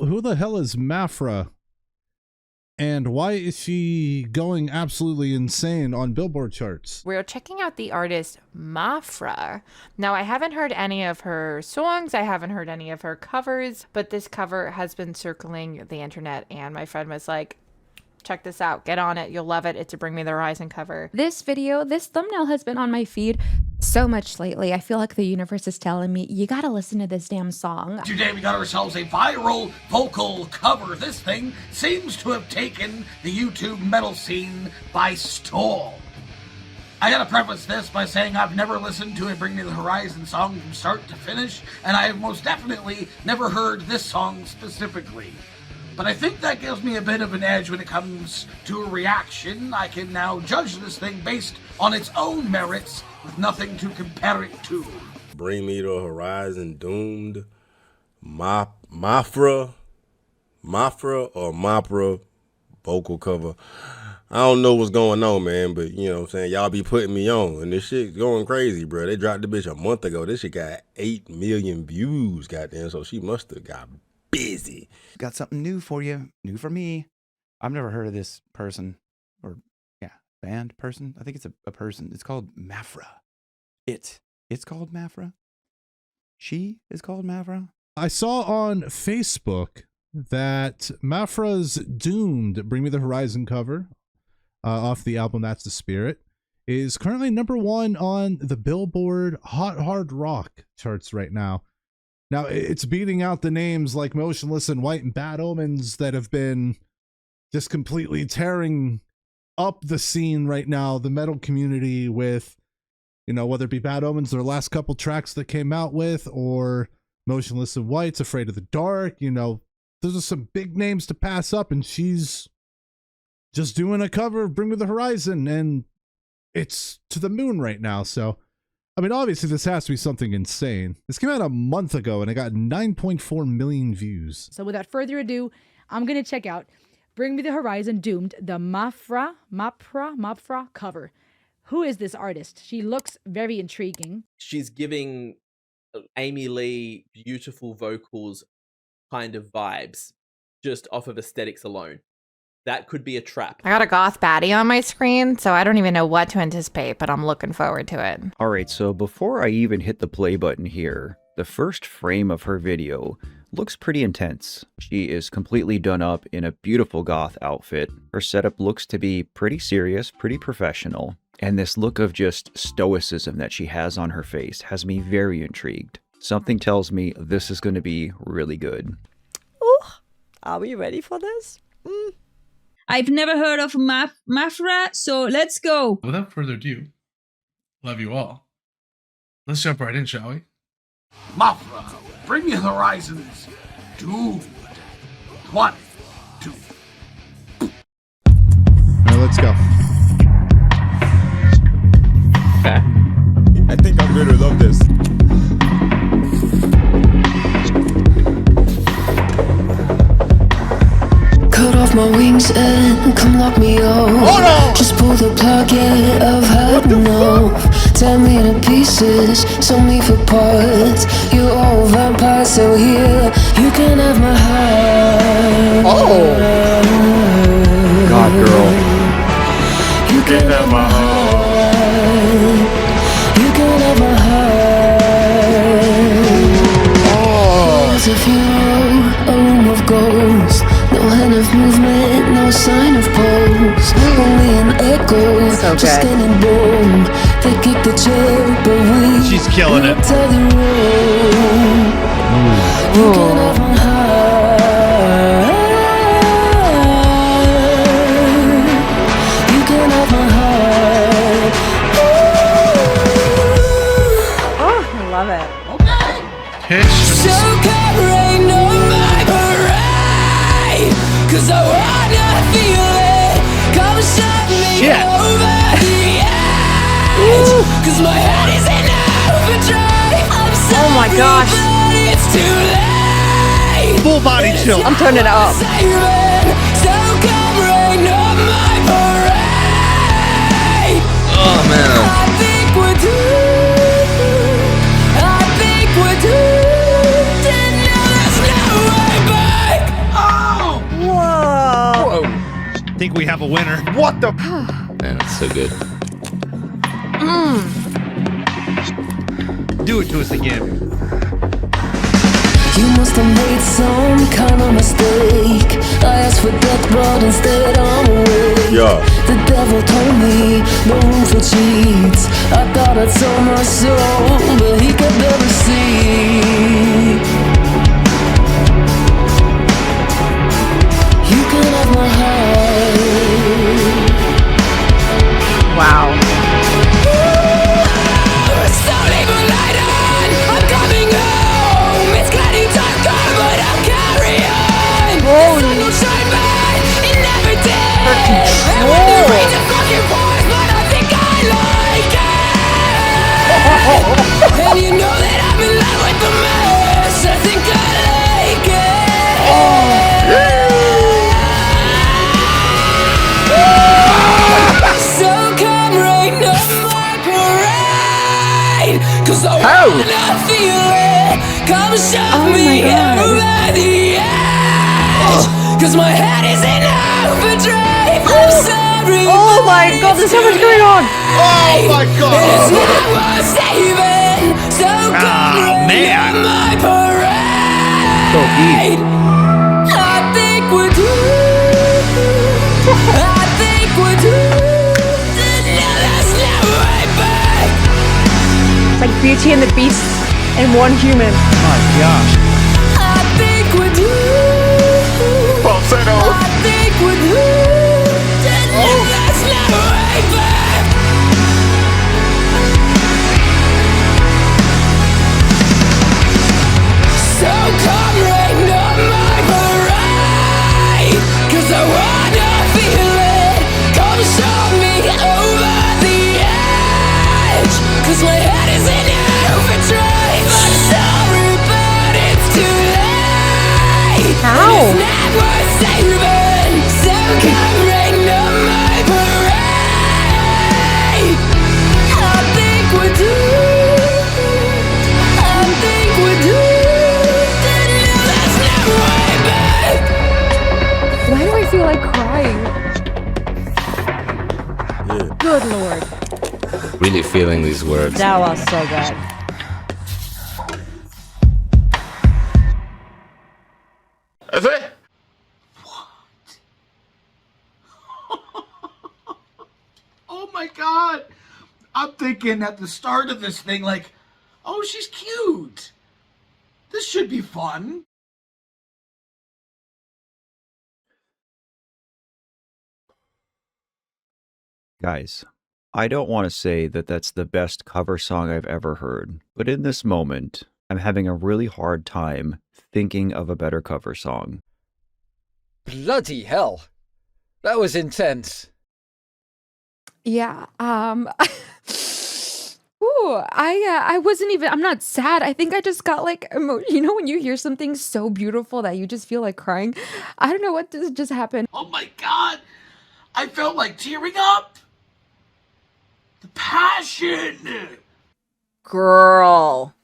who the hell is MAPHRA? And why is she going absolutely insane on Billboard charts? We're checking out the artist MAPHRA. Now, I haven't heard any of her songs. I haven't heard any of her covers, but this cover has been circling the internet, and my friend was like, check this out. Get on it. You'll love it. It's a Bring Me the Horizon cover. This thumbnail has been on my feed so much lately. I feel like the universe is telling me, you gotta listen to this damn song. Today we got ourselves a viral vocal cover. This thing seems to have taken the YouTube metal scene by storm. I gotta preface this by saying I've never listened to a Bring Me the Horizon song from start to finish, and I have most definitely never heard this song specifically. But I think that gives me a bit of an edge when it comes to a reaction. I can now judge this thing based on its own merits with nothing to compare it to. Bring Me the Horizon Doomed, MAPHRA or MAPHRA vocal cover. I don't know what's going on, man, but you know what I'm saying? Y'all be putting me on, and this shit's going crazy, bro. They dropped the bitch a month ago. This shit got 8 million views, goddamn, so she must have got busy. Got something new for you, new for me. I've never heard of this person, or yeah, band person. I think it's a person. It's called MAPHRA. It's called MAPHRA. She is called MAPHRA. I saw on Facebook that MAPHRA's Doomed Bring Me the Horizon cover off the album That's the Spirit is currently #1 on the Billboard Hot Hard Rock charts right now. Now, it's beating out the names like Motionless in White and Bad Omens that have been just completely tearing up the scene right now, the metal community, with, you know, whether it be Bad Omens, their last couple tracks that came out with, or Motionless in White's Afraid of the Dark. You know, those are some big names to pass up, and she's just doing a cover of Bring Me the Horizon, and it's to the moon right now, so... I mean, obviously, this has to be something insane. This came out a month ago, and it got 9.4 million views. So without further ado, I'm going to check out Bring Me the Horizon Doomed, the MAPHRA cover. Who is this artist? She looks very intriguing. She's giving Amy Lee beautiful vocals kind of vibes, just off of aesthetics alone. That could be a trap. I got a goth baddie on my screen, so I don't even know what to anticipate, but I'm looking forward to it. Alright, so before I even hit the play button here, the first frame of her video looks pretty intense. She is completely done up in a beautiful goth outfit. Her setup looks to be pretty serious, pretty professional, and this look of just stoicism that she has on her face has me very intrigued. Something tells me this is going to be really good. Ooh, are we ready for this? I've never heard of MAPHRA, so let's go. Without further ado, love you all. Let's jump right in, shall we? MAPHRA, Bring Me the Horizons, Doomed. 1, 2. All right, let's go. I think I'm gonna love this. Cut off my wings and come lock me up. Just pull the plug, yeah, I've had enough. Tear me to pieces, sell me for parts. You're all vampires, so here you can have my heart. God, girl. You can have my heart. You can have my heart. As if you're a room of ghosts. No hand of movement, no sign of pulse. Only an echo, so just good. getting bored. They kick the chair, but we She's killing it. tell the road. You can have my heart. You can have my heart. Oh, I love it. Pitch. So come rain on my parade, 'cause I wanna feel it. Come shut me over the edge, 'cause my head is in overdrive. I'm sorry, Oh my gosh. but it's too late. Full body chill. I'm turning it up. So come rain on my parade. Oh man. I think we're doomed. I think we're doomed, and now there's no way back. think we have a winner. What the? Man, that's so good. Do it to us again. You must have made some kind of mistake. I asked for death, but instead I'm awake. Yeah. The devil told me no room for cheats. I thought I'd sold my soul, but he could never see. You can have my heart. Wow. And you know that I'm in love with the mess. I think I like it. So come rain on my parade, 'cause I wanna feel it. Come shove me over the edge, 'cause my head is in overdrive. I'm sorry. Oh my god, there's so much going on. Oh my god. It's not worth saving. So come rain on my parade. So deep. I think we're doomed. I think we're doomed. Now there's no way back. It's like Beauty and the Beast and one human. Oh my gosh. I think we're doomed. Falsetto. I think we're doomed. Now there's no way back. So come rain on my parade, 'cause I wanna feel it. Come show me over the edge, 'cause my head is in overdrive. I'm sorry, but it's too late. How? It's not worth saving. So come rain on my parade. I think we're doomed. I think we're doomed. Now there's no way back. Why do I feel like crying? Good lord. Really feeling these words. That was so good. Is it? Oh my god! I'm thinking at the start of this thing, like, oh, she's cute. This should be fun. Guys, I don't want to say that that's the best cover song I've ever heard, but in this moment, I'm having a really hard time thinking of a better cover song. Bloody hell. That was intense. Yeah. Ooh, I wasn't even, I'm not sad. I think I just got like, you know, when you hear something so beautiful that you just feel like crying. I don't know what just happened. Oh my god! I felt like tearing up! The passion! Girl.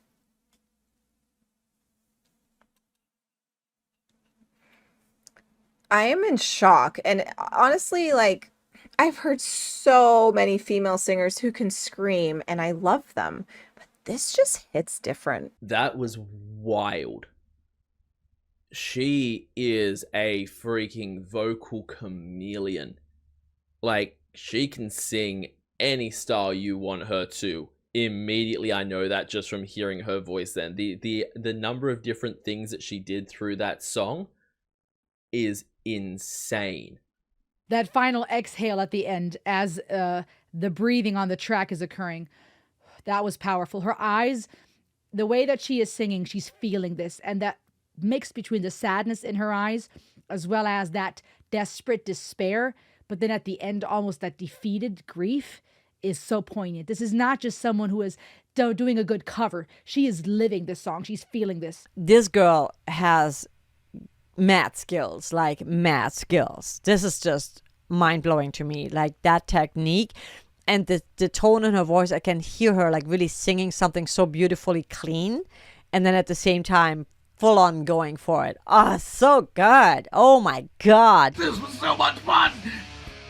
I am in shock. And honestly, like, I've heard so many female singers who can scream, and I love them. But this just hits different. That was wild. She is a freaking vocal chameleon. Like, she can sing any style you want her to. Immediately, I know that just from hearing her voice then. The number of different things that she did through that song is insane. That final exhale at the end as the breathing on the track is occurring, that was powerful. Her eyes, the way that she is singing, she's feeling this. And that mix between the sadness in her eyes as well as that desperate despair, but then at the end, almost that defeated grief is so poignant. This is not just someone who is doing a good cover. She is living this song. She's feeling this. This girl has mad skills, like mad skills. This is just mind-blowing to me. Like that technique and the tone in her voice, I can hear her like really singing something so beautifully clean, and then at the same time full on going for it. Ah, so good. Oh my god. This was so much fun!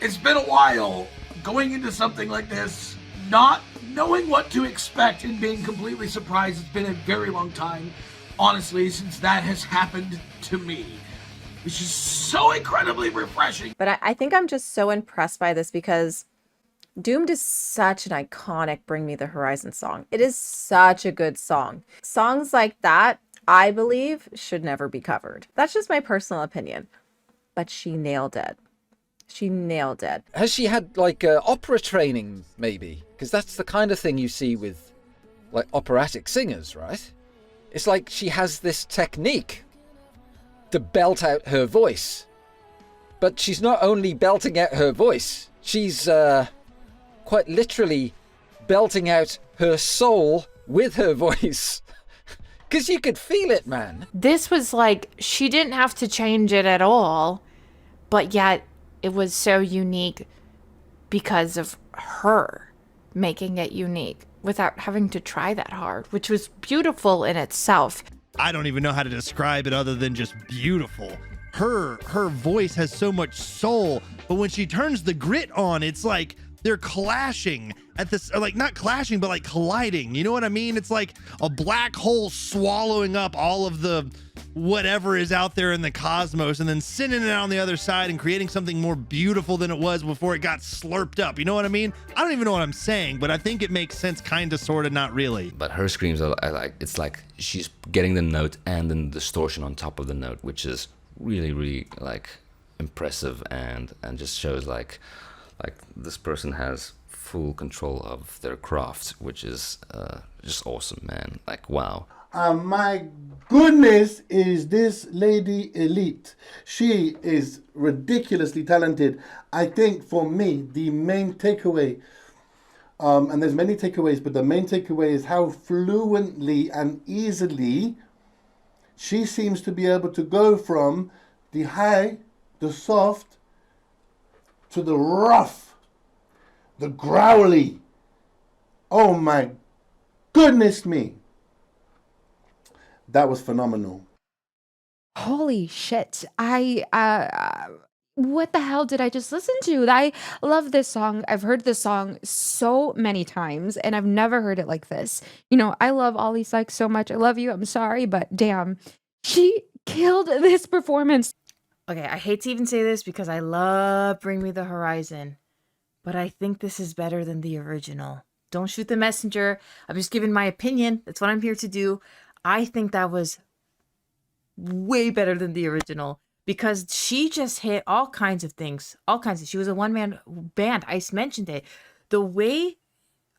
It's been a while going into something like this, not knowing what to expect and being completely surprised. It's been a very long time, honestly, since that has happened to me, which is so incredibly refreshing. But I think I'm just so impressed by this because Doomed is such an iconic Bring Me the Horizon song. It is such a good song. Songs like that, I believe, should never be covered. That's just my personal opinion. But she nailed it. She nailed it. Has she had like opera training, maybe? Because that's the kind of thing you see with like operatic singers, right? It's like she has this technique to belt out her voice. But she's not only belting out her voice, she's quite literally belting out her soul with her voice. Because you could feel it, man. This was like, she didn't have to change it at all, but yet it was so unique because of her making it unique without having to try that hard, which was beautiful in itself. I don't even know how to describe it other than just beautiful. Her voice has so much soul, but when she turns the grit on, it's like they're clashing at this, like not clashing, but like colliding. You know what I mean? It's like a black hole swallowing up all of the whatever is out there in the cosmos and then sending it on the other side and creating something more beautiful than it was before it got slurped up. You know what I mean? I don't even know what I'm saying, but I think it makes sense, kind of, sort of, not really. But her screams are like, it's like she's getting the note and then distortion on top of the note, which is really, really like impressive and just shows like this person has full control of their craft, which is just awesome, man. Like, wow. My goodness, is this lady elite. She is ridiculously talented. I think for me, the main takeaway, and there's many takeaways, but the main takeaway is how fluently and easily she seems to be able to go from the high, the soft, to the rough, the growly. Oh my goodness me. That was phenomenal. Holy shit. What the hell did I just listen to? I love this song. I've heard this song so many times and I've never heard it like this. You know, I love Ollie Sykes so much. I love you. I'm sorry, but damn, she killed this performance. Okay, I hate to even say this because I love Bring Me the Horizon, but I think this is better than the original. Don't shoot the messenger. I'm just giving my opinion. That's what I'm here to do. I think that was way better than the original because she just hit all kinds of things. She was a one-man band. I mentioned it. The way,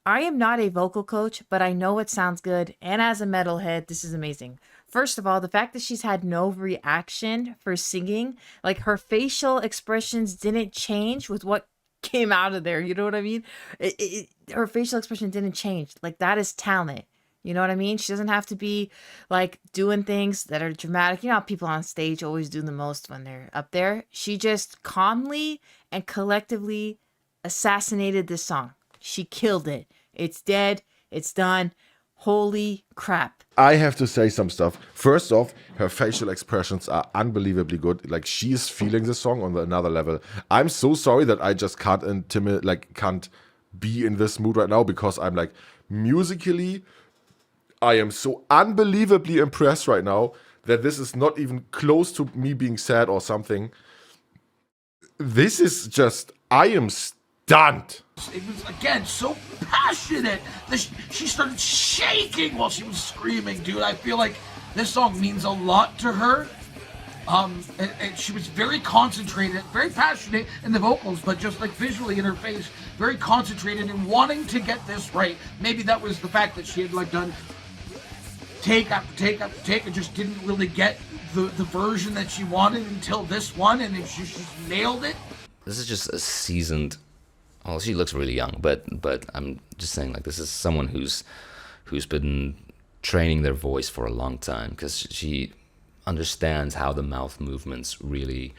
I am not a vocal coach, but I know it sounds good. And as a metalhead, this is amazing. First of all, the fact that she's had no reaction for singing, like her facial expressions didn't change with what came out of there. You know what I mean? Her facial expression didn't change. Like, that is talent. You know what I mean? She doesn't have to be like doing things that are dramatic. You know how people on stage always do the most when they're up there? She just calmly and collectively assassinated this song. She killed it. It's dead. It's done. Holy crap. I have to say some stuff. First off, her facial expressions are unbelievably good. Like, she is feeling the song on another level. I'm so sorry that I just can't be in this mood right now because I'm like, musically, I am so unbelievably impressed right now that this is not even close to me being sad or something. This is just, I am stunned. It was, again, so passionate that she started shaking while she was screaming, dude. I feel like this song means a lot to her. And she was very concentrated, very passionate in the vocals, but just like visually in her face, very concentrated in wanting to get this right. Maybe that was the fact that she had like done take after take after take and just didn't really get the version that she wanted until this one, and she nailed it. This is just a seasoned, well, she looks really young, but I'm just saying, like, this is someone who's been training their voice for a long time, because she understands how the mouth movements really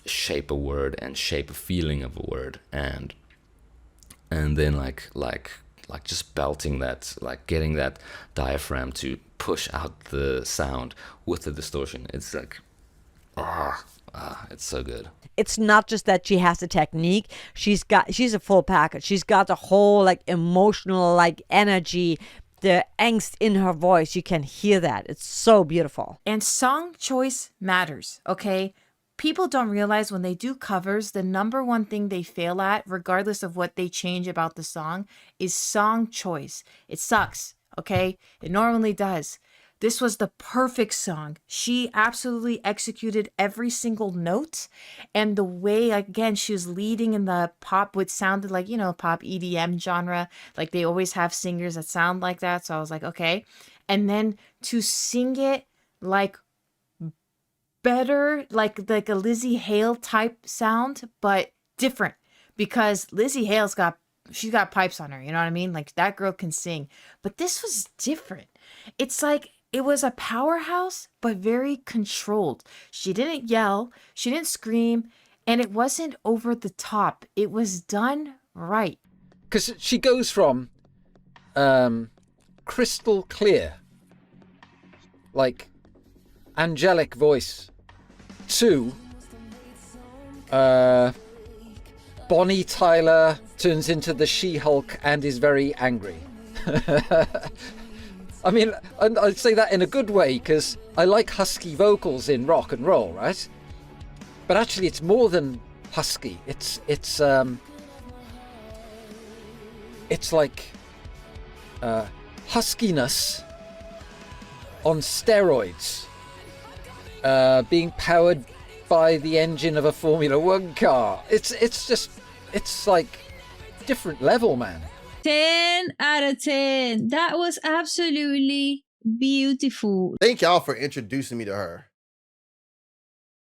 shape a word and shape a feeling of a word, and then like just belting that, like getting that diaphragm to push out the sound with the distortion. It's like, it's so good. It's not just that she has the technique. She's a full package. She's got the whole like emotional like energy, the angst in her voice. You can hear that. It's so beautiful. And song choice matters, okay? People don't realize when they do covers, the number one thing they fail at, regardless of what they change about the song, is song choice. It sucks, okay? It normally does. This was the perfect song. She absolutely executed every single note. And the way, again, she was leading in the pop, which sounded like, you know, pop EDM genre. Like they always have singers that sound like that. So I was like, okay. And then to sing it like better, like a Lizzie Hale type sound, but different. Because Lizzie Hale's she's got pipes on her, you know what I mean? Like that girl can sing. But this was different. It's like, it was a powerhouse, but very controlled. She didn't yell, she didn't scream, and it wasn't over the top. It was done right. Because she goes from crystal clear, like angelic voice, to Bonnie Tyler turns into the She-Hulk and is very angry. I mean, and I say that in a good way because I like husky vocals in rock and roll, right? But actually, it's more than husky. It's like huskiness on steroids, being powered by the engine of a Formula One car. It's like different level, man. 10 out of 10. That was absolutely beautiful. Thank y'all for introducing me to her.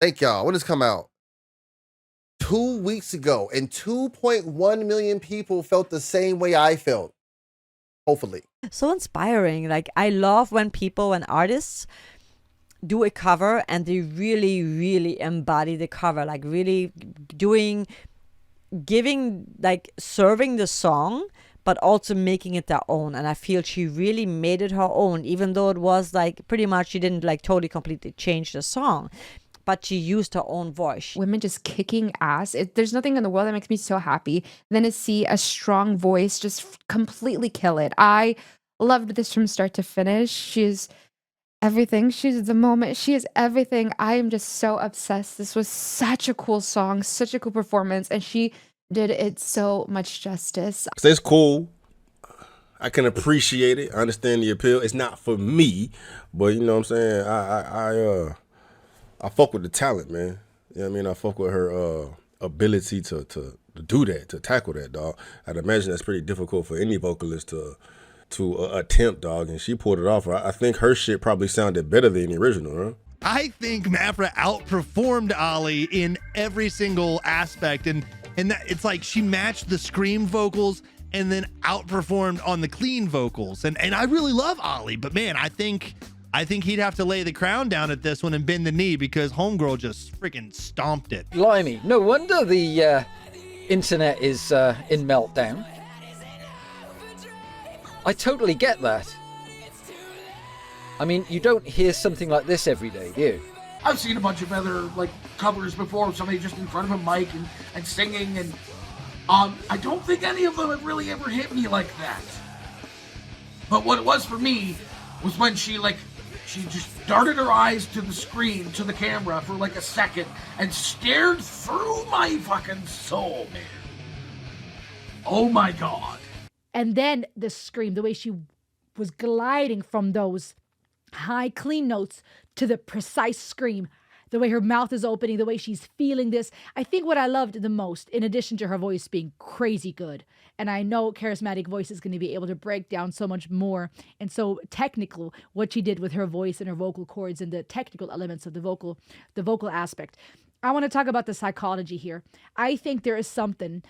Thank y'all. When does this come out? 2 weeks ago, and 2.1 million people felt the same way I felt. Hopefully. So inspiring. Like I love when artists do a cover and they really, really embody the cover, like really serving the song, but also making it their own. And I feel she really made it her own, even though it was like pretty much she didn't like totally completely change the song, but she used her own voice. Women just kicking ass. There's nothing in the world that makes me so happy than to see a strong voice just completely kill it. I loved this from start to finish. She's everything. She's the moment. She is everything. I am just so obsessed. This was such a cool song, such a cool performance, and she did it so much justice. It's cool. I can appreciate it. I understand the appeal. It's not for me, but you know what I'm saying? I fuck with the talent, man. You know what I mean? I fuck with her ability to do that, to tackle that, dog. I'd imagine that's pretty difficult for any vocalist to attempt, dog, and she pulled it off. I think her shit probably sounded better than the original, huh? I think MAPHRA outperformed Ollie in every single aspect, and that it's like she matched the scream vocals and then outperformed on the clean vocals. And I really love Ollie, but man, I think he'd have to lay the crown down at this one and bend the knee because Homegirl just freaking stomped it. Blimey, no wonder the internet is in meltdown. I totally get that. I mean, you don't hear something like this every day, do you? I've seen a bunch of other like covers before, somebody just in front of a mic and singing, and I don't think any of them have really ever hit me like that. But what it was for me was when she just darted her eyes to the screen, to the camera for like a second and stared through my fucking soul, man. Oh my God. And then the scream, the way she was gliding from those high clean notes to the precise scream, the way her mouth is opening, the way she's feeling this. I think what I loved the most, in addition to her voice being crazy good, and I know Charismatic Voice is going to be able to break down so much more and so technical what she did with her voice and her vocal cords and the technical elements of the vocal aspect. I want to talk about the psychology here. I think there is something,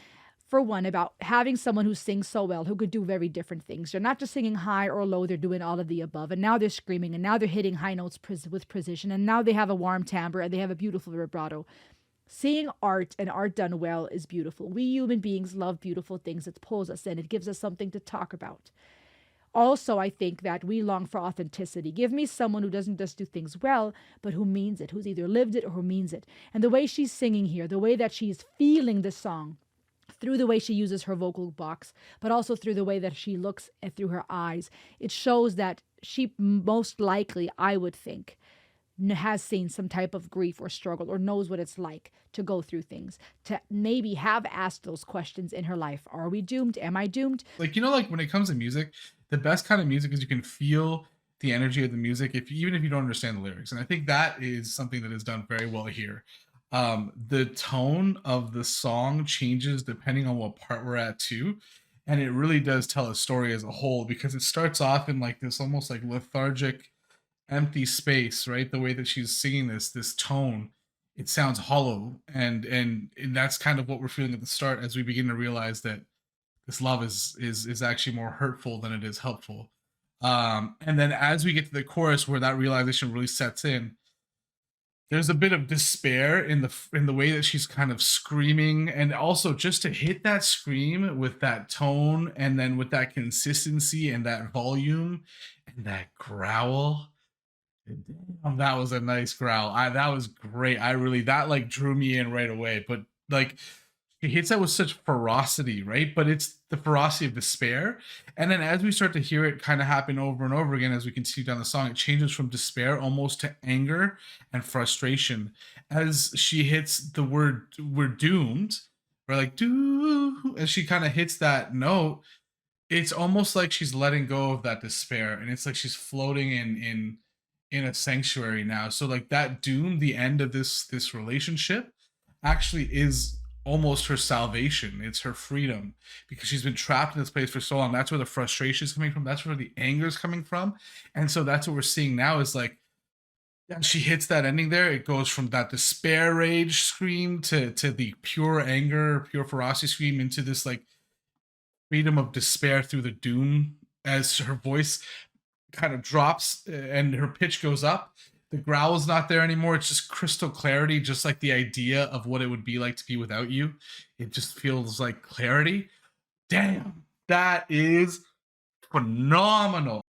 for one, about having someone who sings so well, who could do very different things. They're not just singing high or low, they're doing all of the above. And now they're screaming, and now they're hitting high notes with precision, and now they have a warm timbre, and they have a beautiful vibrato. Seeing art and art done well is beautiful. We human beings love beautiful things. It pulls us in. It gives us something to talk about. Also, I think that we long for authenticity. Give me someone who doesn't just do things well, but who means it, who's either lived it or who means it. And the way she's singing here, the way that she's feeling the song, through the way she uses her vocal box, but also through the way that she looks and through her eyes, it shows that she most likely, I would think, has seen some type of grief or struggle, or knows what it's like to go through things, to maybe have asked those questions in her life. Are we doomed? Am I doomed? Like, you know, like when it comes to music, the best kind of music is you can feel the energy of the music, even if you don't understand the lyrics. And I think that is something that is done very well here. The tone of the song changes depending on what part we're at too. And it really does tell a story as a whole, because it starts off in like this almost like lethargic, empty space, right? The way that she's singing this tone, it sounds hollow, and that's kind of what we're feeling at the start as we begin to realize that this love is actually more hurtful than it is helpful. And then as we get to the chorus, where that realization really sets in, there's a bit of despair in the way that she's kind of screaming, and also just to hit that scream with that tone, and then with that consistency and that volume and that growl. Damn, that was a nice growl. That was great. That like drew me in right away. But like, he hits that with such ferocity, right? But it's the ferocity of despair. And then as we start to hear it kind of happen over and over again, as we continue down the song, it changes from despair almost to anger and frustration. As she hits the word, we're doomed, or like, do, as she kind of hits that note, it's almost like she's letting go of that despair. And it's like she's floating in a sanctuary now. So like that doom, the end of this relationship, actually is almost her salvation. It's her freedom, because she's been trapped in this place for so long. That's where the frustration is coming from. That's where the anger is coming from. And so that's what we're seeing now, is like, she hits that ending there. It goes from that despair rage scream to the pure anger, pure ferocity scream, into this like freedom of despair through the doom, as her voice kind of drops and her pitch goes up. The growl is not there anymore. It's just crystal clarity, just like the idea of what it would be like to be without you. It just feels like clarity. Damn, that is phenomenal.